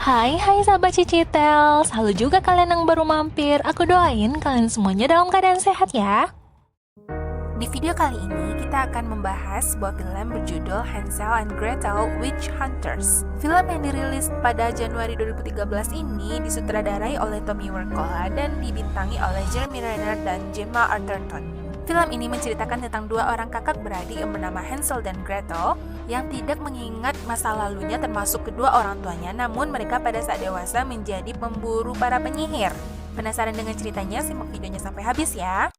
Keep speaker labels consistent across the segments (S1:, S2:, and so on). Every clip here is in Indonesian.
S1: Hai sahabat Cicitel, halo juga kalian yang baru mampir. Aku doain kalian semuanya dalam keadaan sehat ya.
S2: Di video kali ini kita akan membahas sebuah film berjudul Hansel and Gretel Witch Hunters. Film yang dirilis pada Januari 2013 ini disutradarai oleh Tommy Wirkola dan dibintangi oleh Jeremy Renner dan Gemma Arterton. Film ini menceritakan tentang dua orang kakak beradik yang bernama Hansel dan Gretel yang tidak mengingat masa lalunya termasuk kedua orang tuanya, namun mereka pada saat dewasa menjadi pemburu para penyihir. Penasaran dengan ceritanya? Simak videonya sampai habis ya.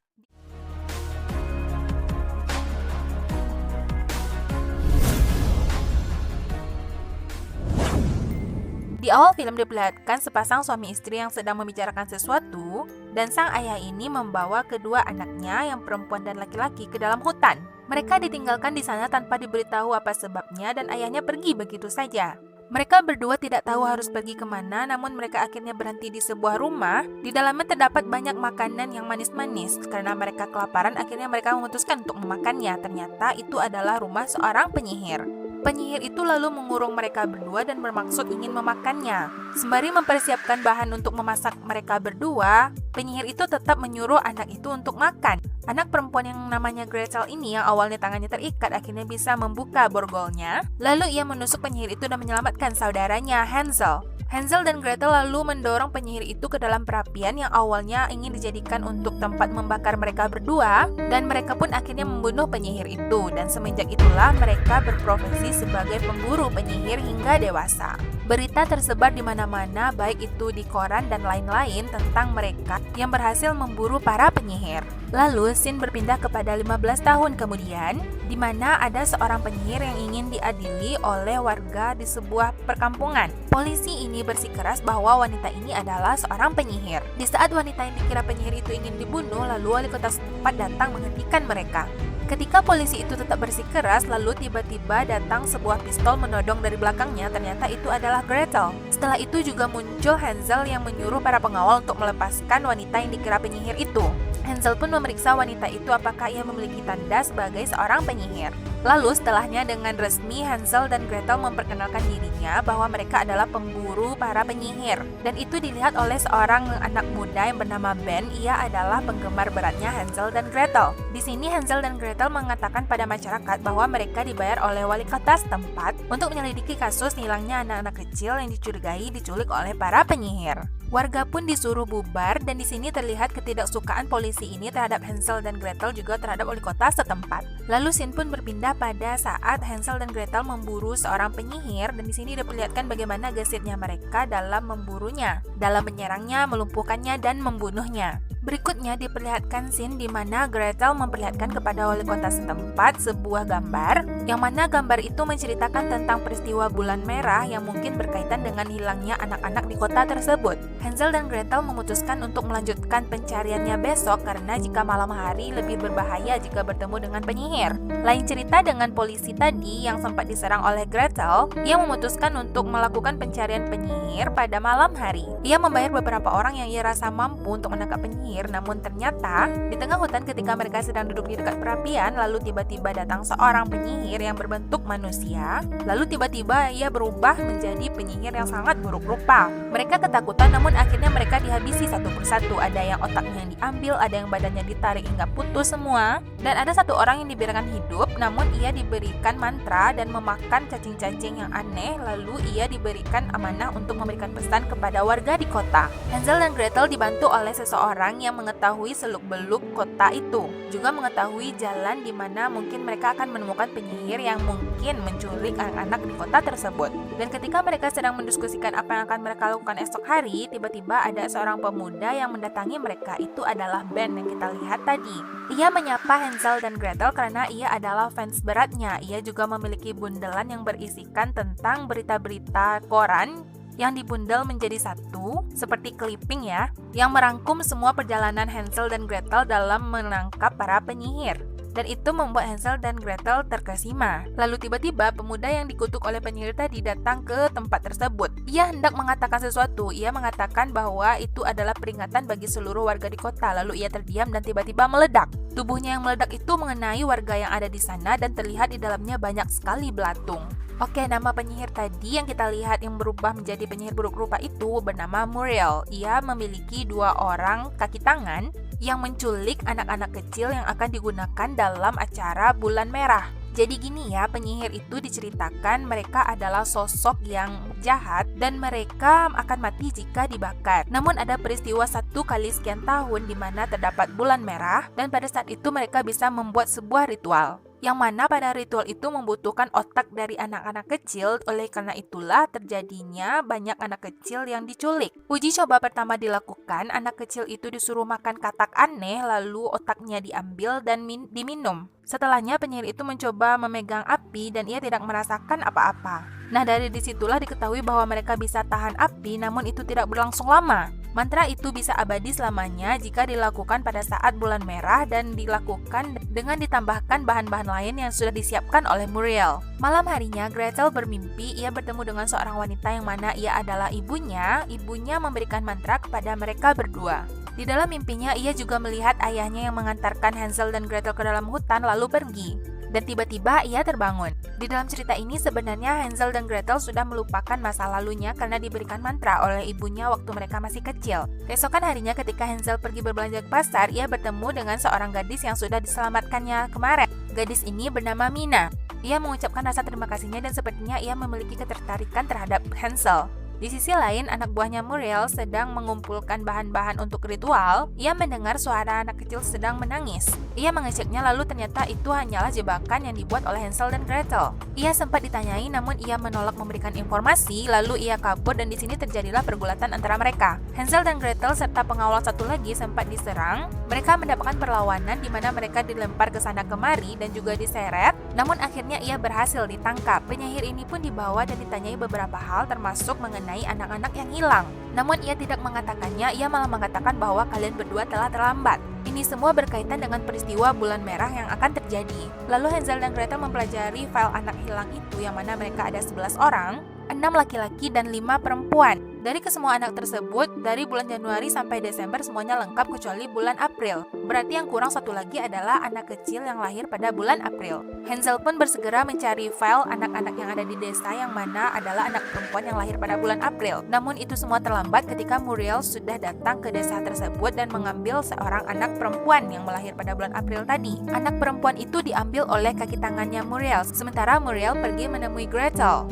S2: Di awal film diperlihatkan sepasang suami istri yang sedang membicarakan sesuatu, dan sang ayah ini membawa kedua anaknya yang perempuan dan laki-laki ke dalam hutan. Mereka ditinggalkan di sana tanpa diberitahu apa sebabnya dan ayahnya pergi begitu saja. Mereka berdua tidak tahu harus pergi kemana, namun mereka akhirnya berhenti di sebuah rumah. Di dalamnya terdapat banyak makanan yang manis-manis. Karena mereka kelaparan, akhirnya mereka memutuskan untuk memakannya. Ternyata itu adalah rumah seorang penyihir. Penyihir itu lalu mengurung mereka berdua dan bermaksud ingin memakannya. Sembari mempersiapkan bahan untuk memasak mereka berdua, penyihir itu tetap menyuruh anak itu untuk makan. Anak perempuan yang namanya Gretel ini yang awalnya tangannya terikat akhirnya bisa membuka borgolnya. Lalu ia menusuk penyihir itu dan menyelamatkan saudaranya Hansel. Hansel dan Gretel lalu mendorong penyihir itu ke dalam perapian yang awalnya ingin dijadikan untuk tempat membakar mereka berdua, dan mereka pun akhirnya membunuh penyihir itu, dan semenjak itulah mereka berprofesi sebagai pemburu penyihir hingga dewasa. Berita tersebar di mana-mana, baik itu di koran dan lain-lain tentang mereka yang berhasil memburu para penyihir. Lalu, scene berpindah kepada 15 tahun kemudian, di mana ada seorang penyihir yang ingin diadili oleh warga di sebuah perkampungan. Polisi ini bersikeras bahwa wanita ini adalah seorang penyihir. Di saat wanita yang dikira penyihir itu ingin dibunuh, lalu wali kota setempat datang menghentikan mereka. Ketika polisi itu tetap bersikeras, lalu tiba-tiba datang sebuah pistol menodong dari belakangnya. Ternyata itu adalah Gretel. Setelah itu juga muncul Hansel yang menyuruh para pengawal untuk melepaskan wanita yang dikira penyihir itu. Hansel pun memeriksa wanita itu apakah ia memiliki tanda sebagai seorang penyihir. Lalu setelahnya dengan resmi Hansel dan Gretel memperkenalkan dirinya bahwa mereka adalah pemburu para penyihir. Dan itu dilihat oleh seorang anak muda yang bernama Ben. Ia adalah penggemar beratnya Hansel dan Gretel. Di sini Hansel dan Gretel mengatakan pada masyarakat bahwa mereka dibayar oleh wali kota setempat untuk menyelidiki kasus hilangnya anak-anak kecil yang dicurigai diculik oleh para penyihir. Warga pun disuruh bubar, dan di sini terlihat ketidaksukaan polisi ini terhadap Hansel dan Gretel juga terhadap wali kota setempat. Lalu scene pun berpindah pada saat Hansel dan Gretel memburu seorang penyihir, dan di sini diperlihatkan bagaimana gesitnya mereka dalam memburunya, dalam menyerangnya, melumpuhkannya, dan membunuhnya. Berikutnya diperlihatkan scene di mana Gretel memperlihatkan kepada wali kota setempat sebuah gambar, yang mana gambar itu menceritakan tentang peristiwa bulan merah yang mungkin berkaitan dengan hilangnya anak-anak di kota tersebut. Hansel dan Gretel memutuskan untuk melanjutkan pencariannya besok karena jika malam hari lebih berbahaya jika bertemu dengan penyihir. Lain cerita dengan polisi tadi yang sempat diserang oleh Gretel, ia memutuskan untuk melakukan pencarian penyihir pada malam hari. Ia membayar beberapa orang yang ia rasa mampu untuk menangkap penyihir, namun ternyata di tengah hutan ketika mereka sedang duduk di dekat perapian, lalu tiba-tiba datang seorang penyihir yang berbentuk manusia. Lalu tiba-tiba ia berubah menjadi penyihir yang sangat buruk rupa. Mereka ketakutan, namun akhirnya mereka dihabisi satu persatu. Ada yang otaknya yang diambil, ada yang badannya ditarik hingga putus semua, dan ada satu orang yang dibiarkan hidup, namun ia diberikan mantra dan memakan cacing-cacing yang aneh. Lalu ia diberikan amanah untuk memberikan pesan kepada warga di kota. Hansel dan Gretel dibantu oleh seseorang yang mengetahui seluk-beluk kota itu, juga mengetahui jalan di mana mungkin mereka akan menemukan penyihir yang mungkin menculik anak-anak di kota tersebut. Dan ketika mereka sedang mendiskusikan apa yang akan mereka lakukan esok hari, tiba-tiba ada seorang pemuda yang mendatangi mereka. Itu adalah Ben yang kita lihat tadi. Ia menyapa Hansel dan Gretel karena ia adalah fans beratnya. Ia juga memiliki bundelan yang berisikan tentang berita-berita koran yang dibundel menjadi satu, seperti clipping ya, yang merangkum semua perjalanan Hansel dan Gretel dalam menangkap para penyihir. Dan itu membuat Hansel dan Gretel terkesima. Lalu tiba-tiba pemuda yang dikutuk oleh penyihir tadi datang ke tempat tersebut. Ia hendak mengatakan sesuatu. Ia mengatakan bahwa itu adalah peringatan bagi seluruh warga di kota. Lalu ia terdiam dan tiba-tiba meledak. Tubuhnya yang meledak itu mengenai warga yang ada di sana dan terlihat di dalamnya banyak sekali belatung. Oke, nama penyihir tadi yang kita lihat yang berubah menjadi penyihir buruk rupa itu bernama Muriel. Ia memiliki 2 orang kaki tangan yang menculik anak-anak kecil yang akan digunakan dalam acara Bulan Merah. Jadi gini ya, penyihir itu diceritakan mereka adalah sosok yang jahat dan mereka akan mati jika dibakar. Namun ada peristiwa 1 kali sekian tahun di mana terdapat bulan merah dan pada saat itu mereka bisa membuat sebuah ritual. Yang mana pada ritual itu membutuhkan otak dari anak-anak kecil, oleh karena itulah terjadinya banyak anak kecil yang diculik. Uji coba pertama dilakukan, anak kecil itu disuruh makan katak aneh, lalu otaknya diambil dan diminum. Setelahnya penyihir itu mencoba memegang api dan ia tidak merasakan apa-apa. Nah, dari disitulah diketahui bahwa mereka bisa tahan api, namun itu tidak berlangsung lama. Mantra itu bisa abadi selamanya jika dilakukan pada saat bulan merah dan dilakukan dengan ditambahkan bahan-bahan lain yang sudah disiapkan oleh Muriel. Malam harinya, Gretel bermimpi ia bertemu dengan seorang wanita yang mana ia adalah ibunya. Ibunya memberikan mantra kepada mereka berdua. Di dalam mimpinya, ia juga melihat ayahnya yang mengantarkan Hansel dan Gretel ke dalam hutan lalu pergi. Dan tiba-tiba ia terbangun. Di dalam cerita ini sebenarnya Hansel dan Gretel sudah melupakan masa lalunya karena diberikan mantra oleh ibunya waktu mereka masih kecil. Keesokan harinya ketika Hansel pergi berbelanja ke pasar, ia bertemu dengan seorang gadis yang sudah diselamatkannya kemarin. Gadis ini bernama Mina. Ia mengucapkan rasa terima kasihnya dan sepertinya ia memiliki ketertarikan terhadap Hansel. Di sisi lain, anak buahnya Muriel sedang mengumpulkan bahan-bahan untuk ritual. Ia mendengar suara anak kecil sedang menangis. Ia mengeceknya lalu ternyata itu hanyalah jebakan yang dibuat oleh Hansel dan Gretel. Ia sempat ditanyai namun ia menolak memberikan informasi, lalu ia kabur dan di sini terjadilah pergulatan antara mereka. Hansel dan Gretel serta pengawal satu lagi sempat diserang. Mereka mendapatkan perlawanan di mana mereka dilempar ke sana kemari dan juga diseret. Namun akhirnya ia berhasil ditangkap. Penyihir ini pun dibawa dan ditanyai beberapa hal termasuk mengenai anak-anak yang hilang. Namun ia tidak mengatakannya, ia malah mengatakan bahwa kalian berdua telah terlambat. Ini semua berkaitan dengan peristiwa bulan merah yang akan terjadi. Lalu Hansel dan Gretel mempelajari file anak hilang itu yang mana mereka ada 11 orang, 6 laki-laki dan 5 perempuan. Dari kesemua anak tersebut, dari bulan Januari sampai Desember semuanya lengkap kecuali bulan April. Berarti yang kurang satu lagi adalah anak kecil yang lahir pada bulan April. Hansel pun bersegera mencari file anak-anak yang ada di desa yang mana adalah anak perempuan yang lahir pada bulan April. Namun itu semua terlambat ketika Muriel sudah datang ke desa tersebut dan mengambil seorang anak perempuan yang melahir pada bulan April tadi. Anak perempuan itu diambil oleh kaki tangannya Muriel, sementara Muriel pergi menemui Gretel.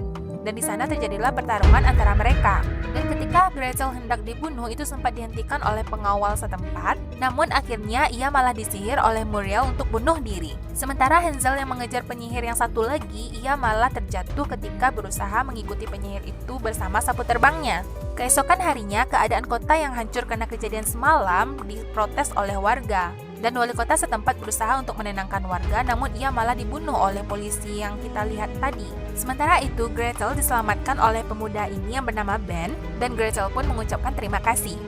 S2: Dan di sana terjadilah pertarungan antara mereka. Dan ketika Gretel hendak dibunuh, itu sempat dihentikan oleh pengawal setempat. Namun akhirnya ia malah disihir oleh Muriel untuk bunuh diri. Sementara Hansel yang mengejar penyihir yang satu lagi, ia malah terjatuh ketika berusaha mengikuti penyihir itu bersama sapu terbangnya. Keesokan harinya, keadaan kota yang hancur karena kejadian semalam diprotes oleh warga. Dan wali kota setempat berusaha untuk menenangkan warga, namun ia malah dibunuh oleh polisi yang kita lihat tadi. Sementara itu, Gretel diselamatkan oleh pemuda ini yang bernama Ben, dan Gretel pun mengucapkan terima kasih.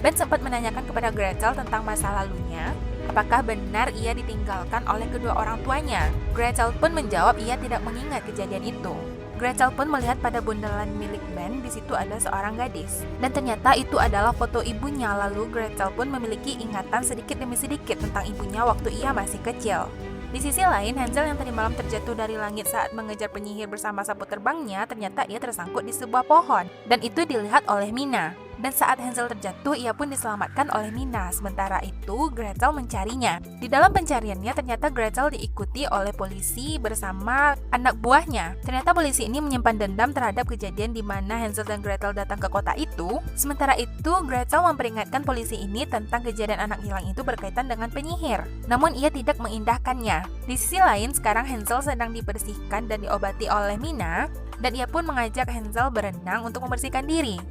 S2: Ben sempat menanyakan kepada Gretel tentang masa lalunya, apakah benar ia ditinggalkan oleh kedua orang tuanya. Gretel pun menjawab ia tidak mengingat kejadian itu. Gretel pun melihat pada bundelan milik Ben, di situ ada seorang gadis. Dan ternyata itu adalah foto ibunya, lalu Gretel pun memiliki ingatan sedikit demi sedikit tentang ibunya waktu ia masih kecil. Di sisi lain, Hansel yang tadi malam terjatuh dari langit saat mengejar penyihir bersama sapu terbangnya, ternyata ia tersangkut di sebuah pohon. Dan itu dilihat oleh Mina. Dan saat Hansel terjatuh, ia pun diselamatkan oleh Mina. Sementara itu, Gretel mencarinya. Di dalam pencariannya, ternyata Gretel diikuti oleh polisi bersama anak buahnya. Ternyata polisi ini menyimpan dendam terhadap kejadian di mana Hansel dan Gretel datang ke kota itu. Sementara itu, Gretel memperingatkan polisi ini tentang kejadian anak hilang itu berkaitan dengan penyihir. Namun ia tidak mengindahkannya. Di sisi lain, sekarang Hansel sedang dibersihkan dan diobati oleh Mina. Dan ia pun mengajak Hansel berenang untuk membersihkan diri.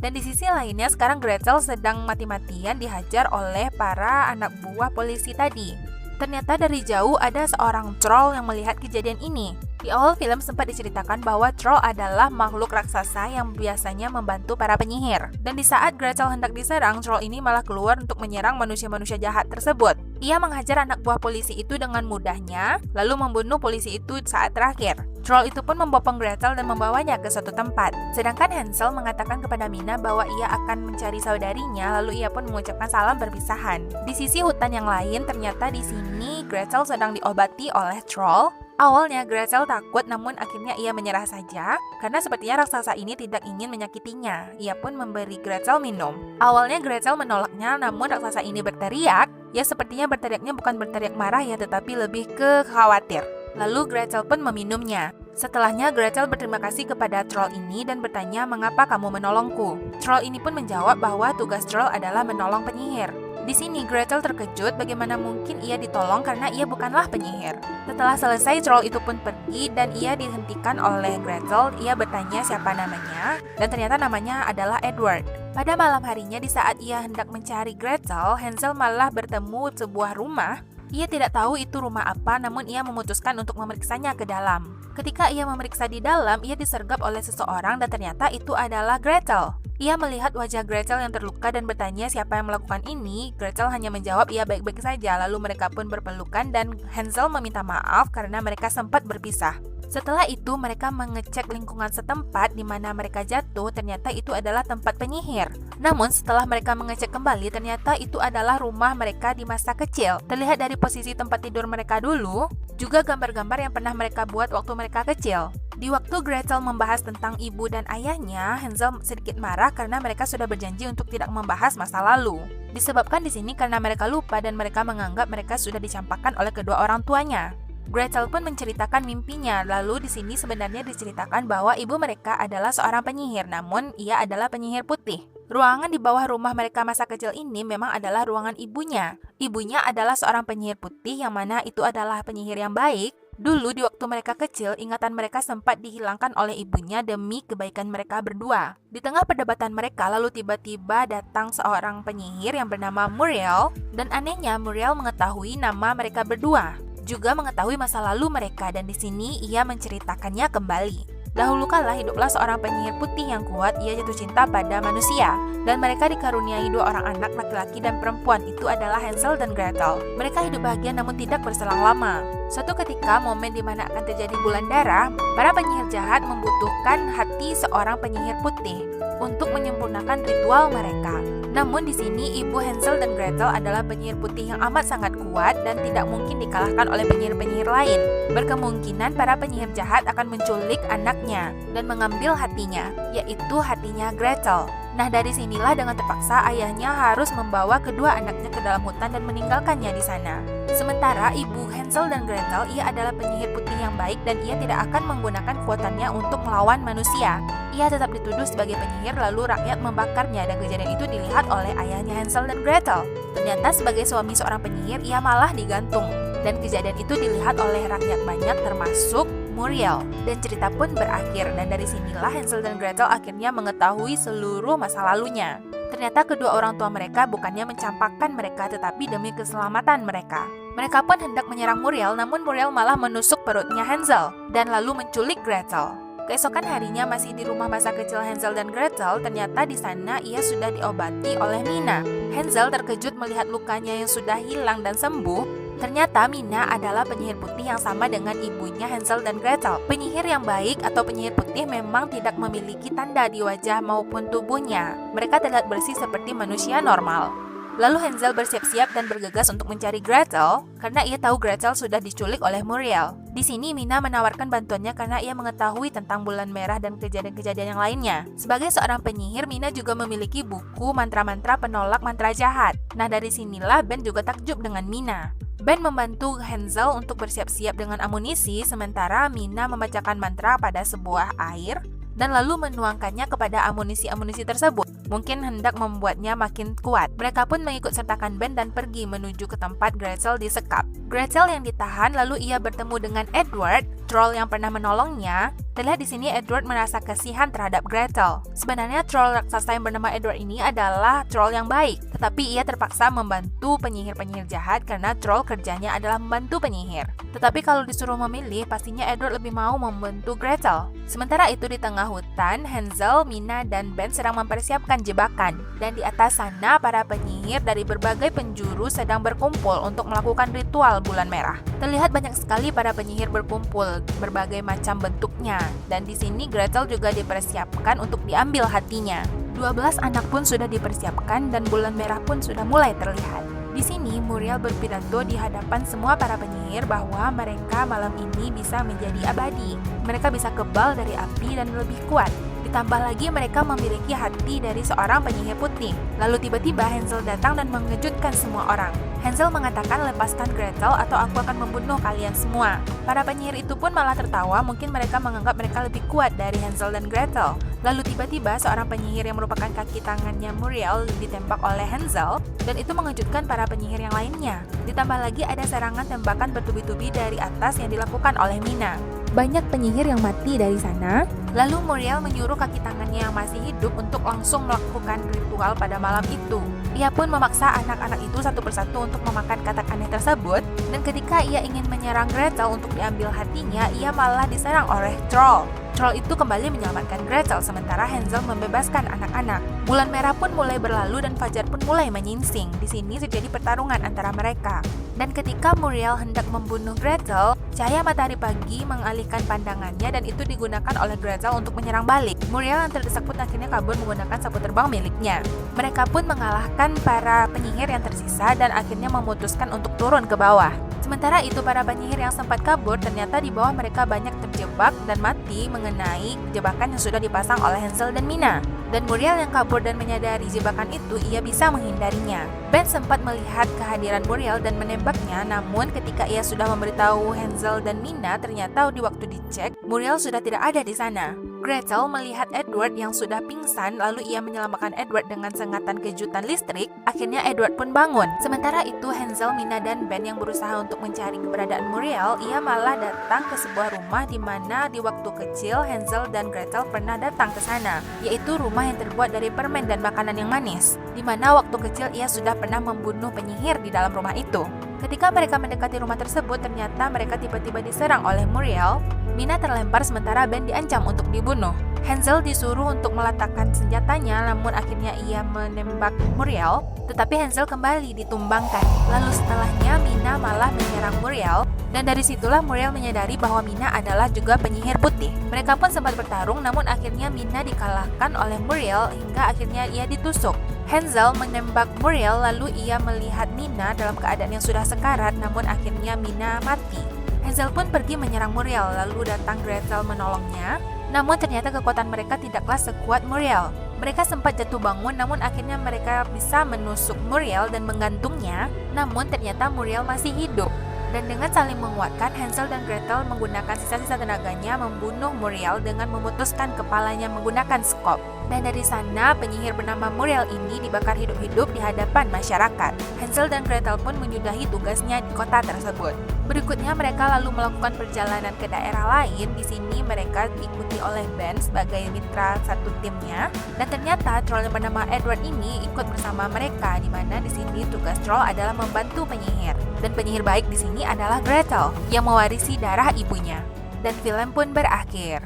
S2: Dan di sisi lainnya, sekarang Gretel sedang mati-matian dihajar oleh para anak buah polisi tadi. Ternyata dari jauh ada seorang troll yang melihat kejadian ini. Di awal film sempat diceritakan bahwa troll adalah makhluk raksasa yang biasanya membantu para penyihir. Dan di saat Gretel hendak diserang, troll ini malah keluar untuk menyerang manusia-manusia jahat tersebut. Ia menghajar anak buah polisi itu dengan mudahnya, lalu membunuh polisi itu saat terakhir. Troll itu pun membopong Gretel dan membawanya ke suatu tempat. Sedangkan Hansel mengatakan kepada Mina bahwa ia akan mencari saudarinya, lalu ia pun mengucapkan salam perpisahan. Di sisi hutan yang lain, ternyata di sini Gretel sedang diobati oleh troll. Awalnya Gretel takut, namun akhirnya ia menyerah saja karena sepertinya raksasa ini tidak ingin menyakitinya. Ia pun memberi Gretel minum. Awalnya Gretel menolaknya, namun raksasa ini berteriak. Ya sepertinya berteriaknya bukan berteriak marah ya, tetapi lebih ke khawatir. Lalu Gretel pun meminumnya. Setelahnya Gretel berterima kasih kepada troll ini dan bertanya, "Mengapa kamu menolongku?" Troll ini pun menjawab bahwa tugas troll adalah menolong penyihir. Di sini Gretel terkejut, bagaimana mungkin ia ditolong karena ia bukanlah penyihir. Setelah selesai, troll itu pun pergi dan ia dihentikan oleh Gretel. Ia bertanya siapa namanya dan ternyata namanya adalah Edward. Pada malam harinya, di saat ia hendak mencari Gretel, Hansel malah bertemu sebuah rumah. Ia tidak tahu itu rumah apa, namun ia memutuskan untuk memeriksanya ke dalam. Ketika ia memeriksa di dalam, ia disergap oleh seseorang dan ternyata itu adalah Gretel. Ia melihat wajah Gretel yang terluka dan bertanya siapa yang melakukan ini. Gretel hanya menjawab ia baik-baik saja, lalu mereka pun berpelukan dan Hansel meminta maaf karena mereka sempat berpisah. Setelah itu mereka mengecek lingkungan setempat di mana mereka jatuh, ternyata itu adalah tempat penyihir. Namun setelah mereka mengecek kembali, ternyata itu adalah rumah mereka di masa kecil. Terlihat dari posisi tempat tidur mereka dulu, juga gambar-gambar yang pernah mereka buat waktu mereka kecil. Di waktu Gretel membahas tentang ibu dan ayahnya, Hansel sedikit marah karena mereka sudah berjanji untuk tidak membahas masa lalu. Disebabkan di sini karena mereka lupa dan mereka menganggap mereka sudah dicampakkan oleh kedua orang tuanya. Gretel pun menceritakan mimpinya, lalu di sini sebenarnya diceritakan bahwa ibu mereka adalah seorang penyihir, namun ia adalah penyihir putih. Ruangan di bawah rumah mereka masa kecil ini memang adalah ruangan ibunya. Ibunya adalah seorang penyihir putih yang mana itu adalah penyihir yang baik. Dulu di waktu mereka kecil, ingatan mereka sempat dihilangkan oleh ibunya demi kebaikan mereka berdua. Di tengah perdebatan mereka, lalu tiba-tiba datang seorang penyihir yang bernama Muriel, dan anehnya Muriel mengetahui nama mereka berdua, juga mengetahui masa lalu mereka, dan di sini ia menceritakannya kembali. Dahulu kala hiduplah seorang penyihir putih yang kuat. Ia jatuh cinta pada manusia dan mereka dikaruniai dua orang anak laki-laki dan perempuan. Itu adalah Hansel dan Gretel. Mereka hidup bahagia namun tidak berselang lama. Suatu ketika, momen di mana akan terjadi bulan darah, para penyihir jahat membutuhkan hati seorang penyihir putih untuk menyempurnakan ritual mereka. Namun di sini ibu Hansel dan Gretel adalah penyihir putih yang amat sangat kuat dan tidak mungkin dikalahkan oleh penyihir-penyihir lain. Berkemungkinan para penyihir jahat akan menculik anaknya dan mengambil hatinya, yaitu hatinya Gretel. Nah, dari sinilah dengan terpaksa ayahnya harus membawa kedua anaknya ke dalam hutan dan meninggalkannya di sana. Sementara ibu Hansel dan Gretel, ia adalah penyihir putih yang baik dan ia tidak akan menggunakan kekuatannya untuk melawan manusia. Ia tetap dituduh sebagai penyihir, lalu rakyat membakarnya dan kejadian itu dilihat oleh ayahnya Hansel dan Gretel. Ternyata sebagai suami seorang penyihir, ia malah digantung. Dan kejadian itu dilihat oleh rakyat banyak termasuk Muriel, dan cerita pun berakhir. Dan dari sinilah Hansel dan Gretel akhirnya mengetahui seluruh masa lalunya. Ternyata kedua orang tua mereka bukannya mencampakkan mereka, tetapi demi keselamatan mereka. Mereka pun hendak menyerang Muriel, namun Muriel malah menusuk perutnya Hansel dan lalu menculik Gretel. Keesokan harinya masih di rumah masa kecil Hansel dan Gretel, ternyata di sana ia sudah diobati oleh Mina. Hansel terkejut melihat lukanya yang sudah hilang dan sembuh. Ternyata Mina adalah penyihir putih yang sama dengan ibunya Hansel dan Gretel. Penyihir yang baik atau penyihir putih memang tidak memiliki tanda di wajah maupun tubuhnya. Mereka terlihat bersih seperti manusia normal. Lalu Hansel bersiap-siap dan bergegas untuk mencari Gretel karena ia tahu Gretel sudah diculik oleh Muriel. Di sini Mina menawarkan bantuannya karena ia mengetahui tentang bulan merah dan kejadian-kejadian yang lainnya. Sebagai seorang penyihir, Mina juga memiliki buku mantra-mantra penolak mantra jahat. Nah, dari sinilah Ben juga takjub dengan Mina. Ben membantu Hansel untuk bersiap-siap dengan amunisi, sementara Mina membacakan mantra pada sebuah air dan lalu menuangkannya kepada amunisi-amunisi tersebut. Mungkin hendak membuatnya makin kuat. Mereka pun mengikut sertakan Ben dan pergi menuju ke tempat Gretel disekap. Gretel yang ditahan, lalu ia bertemu dengan Edward, troll yang pernah menolongnya. Terlihat di sini Edward merasa kasihan terhadap Gretel. Sebenarnya troll raksasa yang bernama Edward ini adalah troll yang baik, tetapi ia terpaksa membantu penyihir-penyihir jahat karena troll kerjanya adalah membantu penyihir. Tetapi kalau disuruh memilih, pastinya Edward lebih mau membantu Gretel. Sementara itu di tengah hutan, Hansel, Mina, dan Ben sedang mempersiapkan jebakan. Dan di atas sana, para penyihir dari berbagai penjuru sedang berkumpul untuk melakukan ritual bulan merah. Terlihat banyak sekali para penyihir berkumpul, berbagai macam bentuknya. Dan di sini Gretel juga dipersiapkan untuk diambil hatinya. 12 anak pun sudah dipersiapkan dan bulan merah pun sudah mulai terlihat. Di sini, Muriel berpidato di hadapan semua para penyihir bahwa mereka malam ini bisa menjadi abadi. Mereka bisa kebal dari api dan lebih kuat. Ditambah lagi mereka memiliki hati dari seorang penyihir putih. Lalu tiba-tiba Hansel datang dan mengejutkan semua orang. Hansel mengatakan, lepaskan Gretel atau aku akan membunuh kalian semua. Para penyihir itu pun malah tertawa, mungkin mereka menganggap mereka lebih kuat dari Hansel dan Gretel. Lalu tiba-tiba seorang penyihir yang merupakan kaki tangannya Muriel ditembak oleh Hansel, dan itu mengejutkan para penyihir yang lainnya. Ditambah lagi ada serangan tembakan bertubi-tubi dari atas yang dilakukan oleh Mina. Banyak penyihir yang mati dari sana. Lalu Muriel menyuruh kaki tangannya yang masih hidup untuk langsung melakukan ritual pada malam itu. Ia pun memaksa anak-anak itu satu persatu untuk memakan katak aneh tersebut, dan ketika ia ingin menyerang Gretel untuk diambil hatinya, ia malah diserang oleh troll. Troll itu kembali menyelamatkan Gretel, sementara Hansel membebaskan anak-anak. Bulan merah pun mulai berlalu dan fajar pun mulai menyingsing. Di sini terjadi pertarungan antara mereka. Dan ketika Muriel hendak membunuh Gretel, cahaya matahari pagi mengalihkan pandangannya dan itu digunakan oleh Gretel untuk menyerang balik. Muriel yang terdesak pun akhirnya kabur menggunakan sapu terbang miliknya. Mereka pun mengalahkan para penyihir yang tersisa dan akhirnya memutuskan untuk turun ke bawah. Sementara itu para penyihir yang sempat kabur ternyata di bawah mereka banyak terjebak dan mati mengenai jebakan yang sudah dipasang oleh Hansel dan Mina. Dan Muriel yang kabur dan menyadari jebakan itu, ia bisa menghindarinya. Ben sempat melihat kehadiran Muriel dan menembaknya, namun ketika ia sudah memberitahu Hansel dan Mina, ternyata di waktu dicek, Muriel sudah tidak ada di sana. Gretel melihat Edward yang sudah pingsan, lalu ia menyelamatkan Edward dengan sengatan kejutan listrik. Akhirnya Edward pun bangun. Sementara itu Hansel, Mina, dan Ben yang berusaha untuk mencari keberadaan Muriel, ia malah datang ke sebuah rumah di mana di waktu kecil Hansel dan Gretel pernah datang ke sana, yaitu rumah yang terbuat dari permen dan makanan yang manis, di mana waktu kecil ia sudah pernah membunuh penyihir di dalam rumah itu. Ketika mereka mendekati rumah tersebut, ternyata mereka tiba-tiba diserang oleh Muriel. Mina terlempar sementara Ben diancam untuk dibunuh. Hansel disuruh untuk meletakkan senjatanya, namun akhirnya ia menembak Muriel, tetapi Hansel kembali ditumbangkan. Lalu setelahnya Mina malah menyerang Muriel, dan dari situlah Muriel menyadari bahwa Mina adalah juga penyihir putih. Mereka pun sempat bertarung, namun akhirnya Mina dikalahkan oleh Muriel hingga akhirnya ia ditusuk. Hansel menembak Muriel, lalu ia melihat Mina dalam keadaan yang sudah sekarat, namun akhirnya Mina mati. Hansel pun pergi menyerang Muriel, lalu datang Gretel menolongnya. Namun ternyata kekuatan mereka tidaklah sekuat Muriel. Mereka sempat jatuh bangun, namun akhirnya mereka bisa menusuk Muriel dan menggantungnya. Namun ternyata Muriel masih hidup. Dan dengan saling menguatkan, Hansel dan Gretel menggunakan sisa-sisa tenaganya membunuh Muriel dengan memutuskan kepalanya menggunakan skop. Dan dari sana, penyihir bernama Muriel ini dibakar hidup-hidup di hadapan masyarakat. Hansel dan Gretel pun menyudahi tugasnya di kota tersebut. Berikutnya mereka lalu melakukan perjalanan ke daerah lain. Di sini mereka diikuti oleh Ben sebagai mitra satu timnya. Dan ternyata troll yang bernama Edward ini ikut bersama mereka, di mana di sini tugas troll adalah membantu penyihir. Dan penyihir baik di sini adalah Gretel yang mewarisi darah ibunya. Dan film pun berakhir.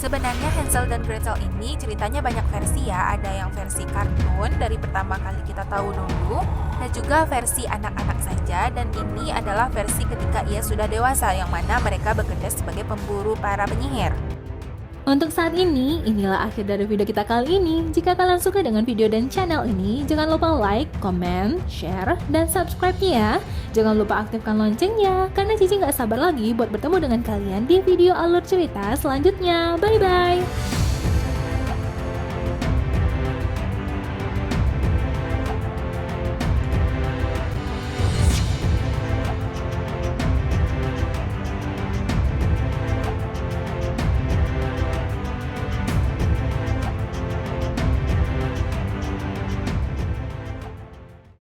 S2: Sebenarnya Hansel dan Gretel ini ceritanya banyak versi ya, ada yang versi kartun dari pertama kali kita tahu dulu, dan juga versi anak-anak saja, dan ini adalah versi ketika ia sudah dewasa, yang mana mereka bekerja sebagai pemburu para penyihir.
S1: Untuk saat ini, inilah akhir dari video kita kali ini. Jika kalian suka dengan video dan channel ini, jangan lupa like, comment, share, dan subscribe-nya ya. Jangan lupa aktifkan loncengnya, karena Cici nggak sabar lagi buat bertemu dengan kalian di video alur cerita selanjutnya. Bye-bye!